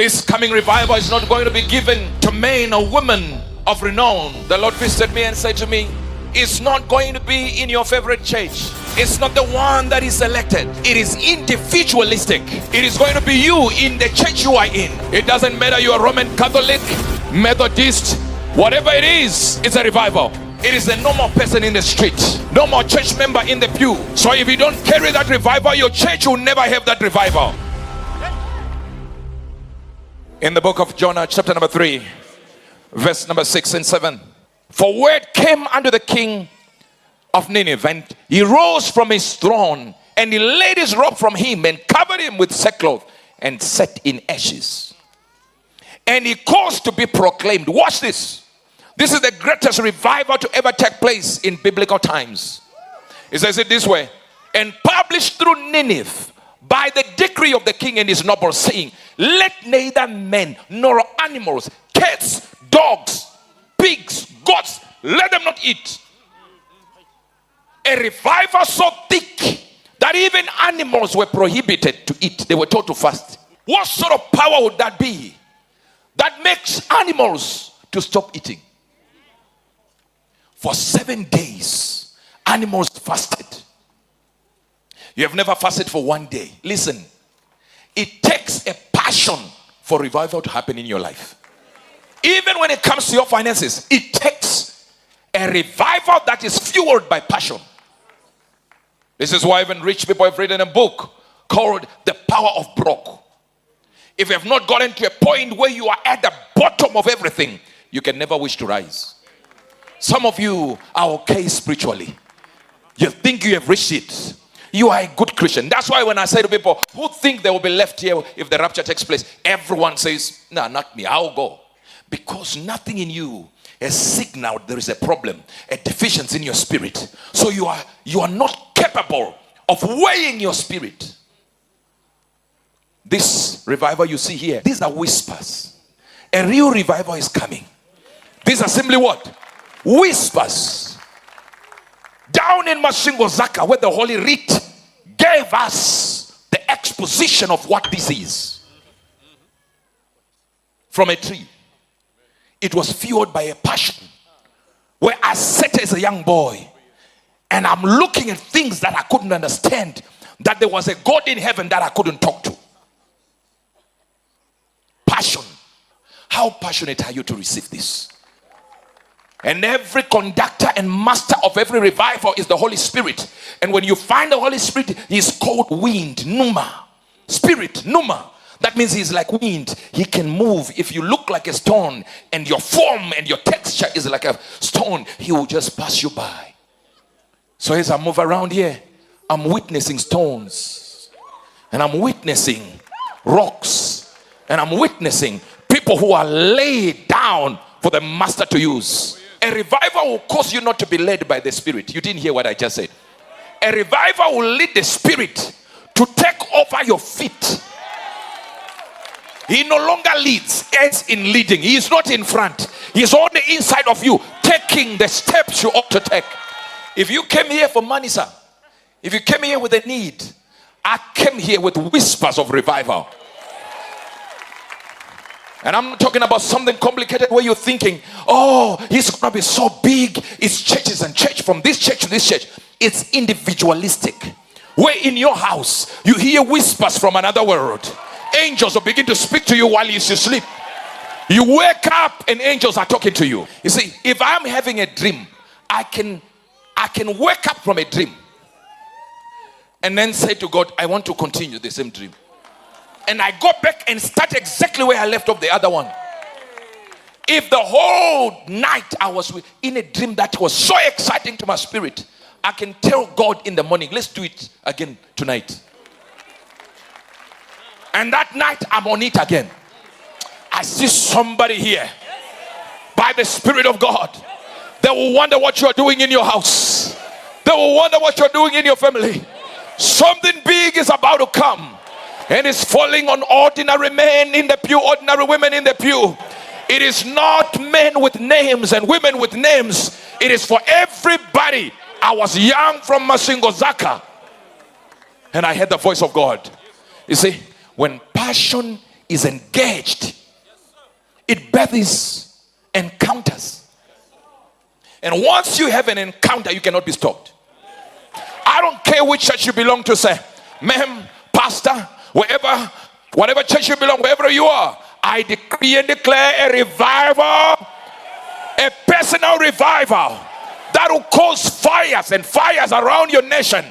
This coming revival is not going to be given to men or women of renown. The Lord visited me and said to me, it's not going to be in your favorite church. It's not the one that is selected. It is individualistic. It is going to be you in the church you are in. It doesn't matter you are Roman Catholic, Methodist, whatever it is, it's a revival. It is a normal person in the street, no more church member in the pew. So if you don't carry that revival, your church will never have that revival. In the book of Jonah, chapter number 3, verse number 6 and 7. For word came unto the king of Nineveh, and he rose from his throne, and he laid his robe from him, and covered him with sackcloth, and set in ashes. And he caused to be proclaimed. Watch this. This is the greatest revival to ever take place in biblical times. It says it this way. And published through Nineveh by the decree of the king and his nobles, saying, let neither men nor animals, cats, dogs, pigs, goats, let them not eat. A revival so thick that even animals were prohibited to eat. They were told to fast. What sort of power would that be that makes animals to stop eating? For 7 days, animals fasted. You have never fasted for 1 day. Listen, it takes a passion for revival to happen in your life. Even when it comes to your finances, it takes a revival that is fueled by passion. This is why even rich people have written a book called The Power of Broke. If you have not gotten to a point where you are at the bottom of everything, you can never wish to rise. Some of you are okay spiritually. You think you have reached it. You are a good Christian. That's why when I say to people who think they will be left here if the rapture takes place, everyone says, no, not me, I'll go. Because nothing in you has signaled there is a problem, a deficiency in your spirit. So you are not capable of weighing your spirit. This revival you see here, these are whispers. A real revival is coming. These are simply what? Whispers. Down in Mashingo Zaka, where the Holy Writ gave us the exposition of what this is. From a tree. It was fueled by a passion. Where I sat as a young boy and I'm looking at things that I couldn't understand. That there was a God in heaven that I couldn't talk to. Passion. How passionate are you to receive this? And every conductor and master of every revival is the Holy Spirit. And when you find the Holy Spirit, he's called wind, Numa. Spirit, Numa. That means he's like wind. He can move. If you look like a stone and your form and your texture is like a stone, he will just pass you by. So as I move around here, I'm witnessing stones. And I'm witnessing rocks. And I'm witnessing people who are laid down for the master to use. A revival will cause you not to be led by the Spirit. You didn't hear what I just said. A revival will lead the Spirit to take over your feet. He no longer leads, as in leading. He is not in front. He is on the inside of you, taking the steps you ought to take. If you came here for money, sir, if you came here with a need, I came here with whispers of revival. And I'm not talking about something complicated where you're thinking, oh, he's going to be so big. It's churches and church, from this church to this church. It's individualistic. Where in your house, you hear whispers from another world. Angels will begin to speak to you while you sleep. You wake up and angels are talking to you. You see, if I'm having a dream, I can wake up from a dream and then say to God, I want to continue the same dream. And I go back and start exactly where I left off the other one. If the whole night I was in a dream that was so exciting to my spirit, I can tell God in the morning, let's do it again tonight. And that night I'm on it again. I see somebody here by the Spirit of God. They will wonder what you're doing in your house. They will wonder what you're doing in your family. Something big is about to come. And it's falling on ordinary men in the pew, ordinary women in the pew. It is not men with names and women with names. It is for everybody. I was young from Mashingo Zaka, and I heard the voice of God. You see, when passion is engaged, it births encounters. And once you have an encounter, you cannot be stopped. I don't care which church you belong to, say, ma'am, pastor, wherever, whatever church you belong, wherever you are, I decree and declare a revival, a personal revival that will cause fires and fires around your nation.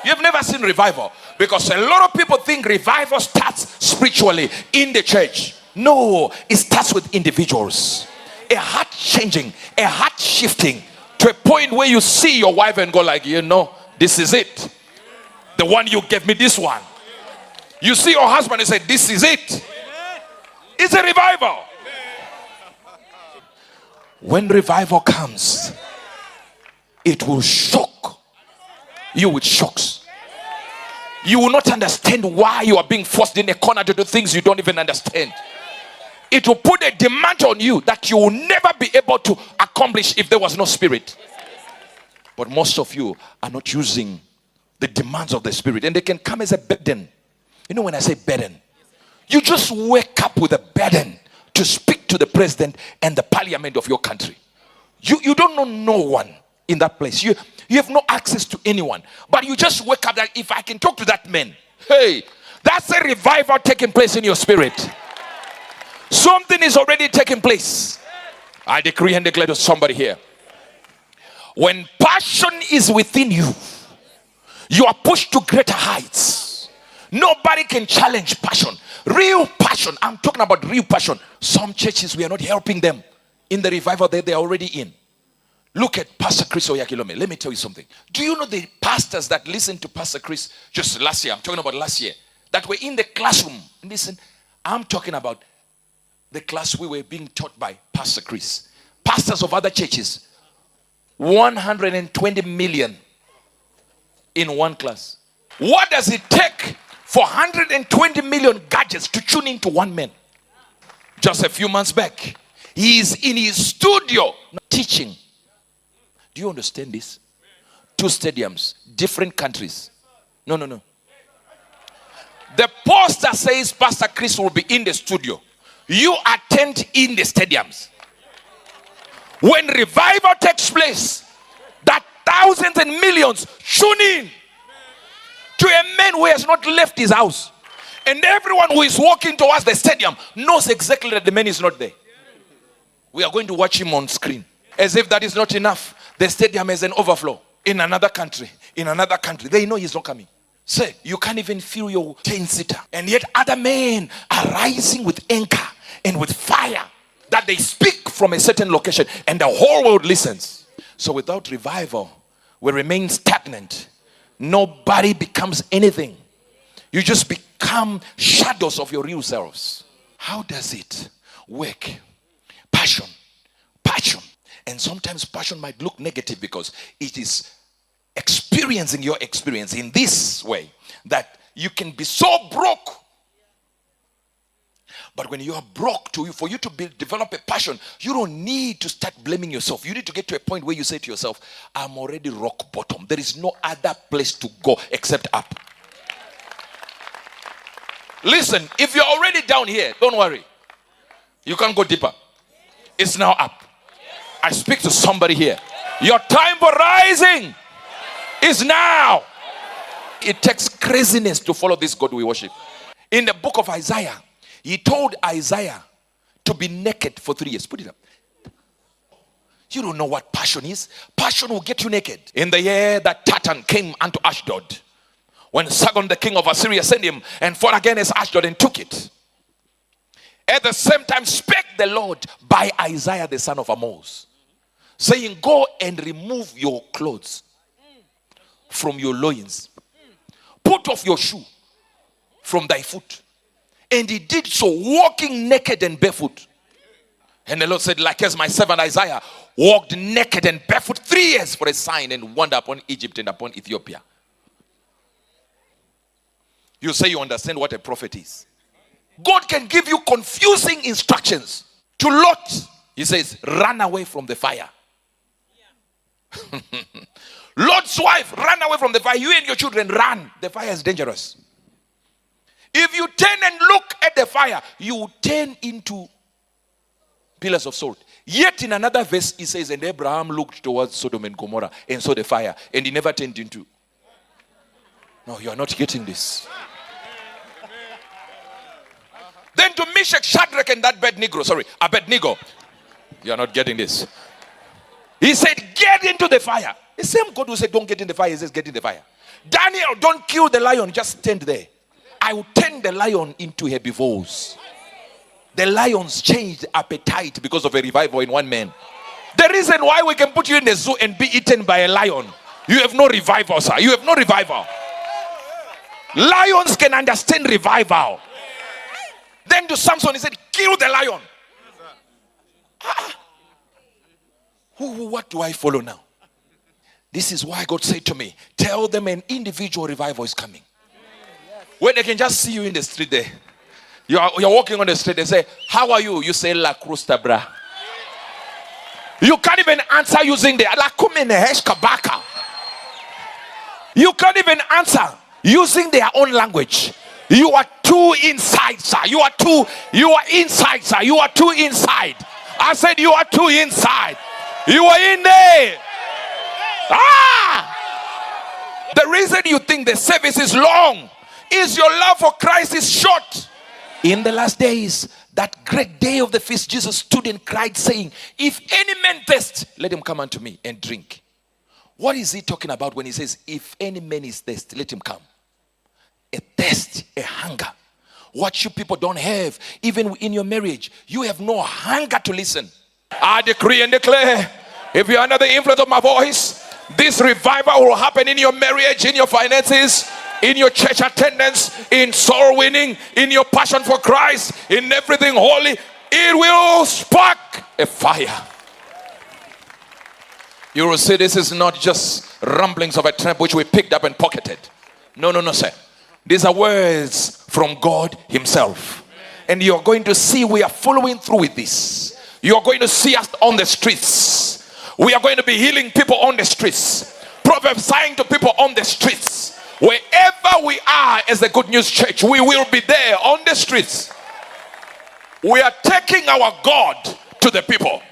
You've never seen revival because a lot of people think revival starts spiritually in the church. No, it starts with individuals. A heart changing, a heart shifting to a point where you see your wife and go like, you know, this is it. The one you gave me, this one. You see your husband and say, this is it. It's a revival. When revival comes, it will shock you with shocks. You will not understand why you are being forced in a corner to do things you don't even understand. It will put a demand on you that you will never be able to accomplish if there was no spirit. But most of you are not using the demands of the spirit, and they can come as a burden. You know, when I say burden, you just wake up with a burden to speak to the president and the parliament of your country. You don't know no one in that place. You have no access to anyone. But you just wake up that if I can talk to that man, hey, that's a revival taking place in your spirit. Something is already taking place. I decree and declare to somebody here. When passion is within you, you are pushed to greater heights. Nobody can challenge passion. Real passion. I'm talking about real passion. Some churches, we are not helping them in the revival that they're already in. Look at Pastor Chris Oyakilome. Let me tell you something. Do you know the pastors that listened to Pastor Chris just last year? I'm talking about last year. That were in the classroom. Listen, I'm talking about the class we were being taught by Pastor Chris. Pastors of other churches. 120 million in one class. What does it take for 120 million gadgets to tune into one man? Just a few months back, he is in his studio teaching. Do you understand this? 2 stadiums, different countries. No. The poster says Pastor Chris will be in the studio. You attend in the stadiums. When revival takes place, that thousands and millions tune in to a man who has not left his house. And everyone who is walking towards the stadium knows exactly that the man is not there. We are going to watch him on screen. As if that is not enough, the stadium has an overflow. In another country, they know he's not coming. Say, you can't even feel your 10-seater. And yet other men are rising with anger and with fire that they speak from a certain location and the whole world listens. So without revival, we remain stagnant. Nobody becomes anything. You just become shadows of your real selves. How does it work? Passion. And sometimes passion might look negative because it is experiencing your experience in this way that you can be so broke. But when you are broke, for you to develop a passion, you don't need to start blaming yourself. You need to get to a point where you say to yourself, I'm already rock bottom. There is no other place to go except up. Listen, if you're already down here, don't worry. You can't go deeper. It's now up. I speak to somebody here. Your time for rising is now. It takes craziness to follow this God we worship. In the book of Isaiah, he told Isaiah to be naked for 3 years. Put it up. You don't know what passion is. Passion will get you naked. In the year that Tatan came unto Ashdod, when Sargon the king of Assyria sent him and fought against Ashdod and took it. At the same time spake the Lord by Isaiah the son of Amoz, saying, go and remove your clothes from your loins. Put off your shoe from thy foot. And he did so, walking naked and barefoot. And the Lord said, like as my servant Isaiah walked naked and barefoot 3 years for a sign and wonder upon Egypt and upon Ethiopia. You say you understand what a prophet is. God can give you confusing instructions. To Lot, he says, run away from the fire. Lot's wife, run away from the fire. You and your children, run. The fire is dangerous. If you turn and look at the fire, you will turn into pillars of salt. Yet in another verse, it says, and Abraham looked towards Sodom and Gomorrah and saw the fire, and he never turned into. No, you are not getting this. Then to Meshach, Shadrach, and that Abednego, you are not getting this. He said, get into the fire. The same God who said, don't get in the fire, he says, get in the fire. Daniel, don't kill the lion, just stand there. I will turn the lion into herbivores. The lions changed appetite because of a revival in one man. The reason why we can put you in the zoo and be eaten by a lion, you have no revival, sir. You have no revival. Lions can understand revival. Then to Samson, he said, kill the lion. What do I follow now? This is why God said to me, tell them an individual revival is coming. Where they can just see you in the street there. You're walking on the street, they say, how are you? You say, La Crusta Bra. You can't even answer using the La Kumene Kabaka. You can't even answer using their own language. You are too inside, sir. You are inside, sir. You are too inside. I said you are too inside. You are in there. The reason you think the service is long is your love for Christ is short. In the last days, that great day of the feast, Jesus stood and cried, saying, if any man thirst, let him come unto me and drink. What is he talking about when he says, if any man is thirsty, let him come? A thirst, a hunger. What you people don't have, even in your marriage, you have no hunger to listen. I decree and declare, if you are under the influence of my voice, this revival will happen in your marriage, in your finances, in your church attendance, in soul winning, in your passion for Christ, in everything holy. It will spark a fire. You will see this is not just rumblings of a tramp which we picked up and pocketed. No, sir. These are words from God himself. And you're going to see we are following through with this. You're going to see us on the streets. We are going to be healing people on the streets. Prophesying to people on the streets. Wherever we are as the Good News Church, we will be there on the streets. We are taking our God to the people.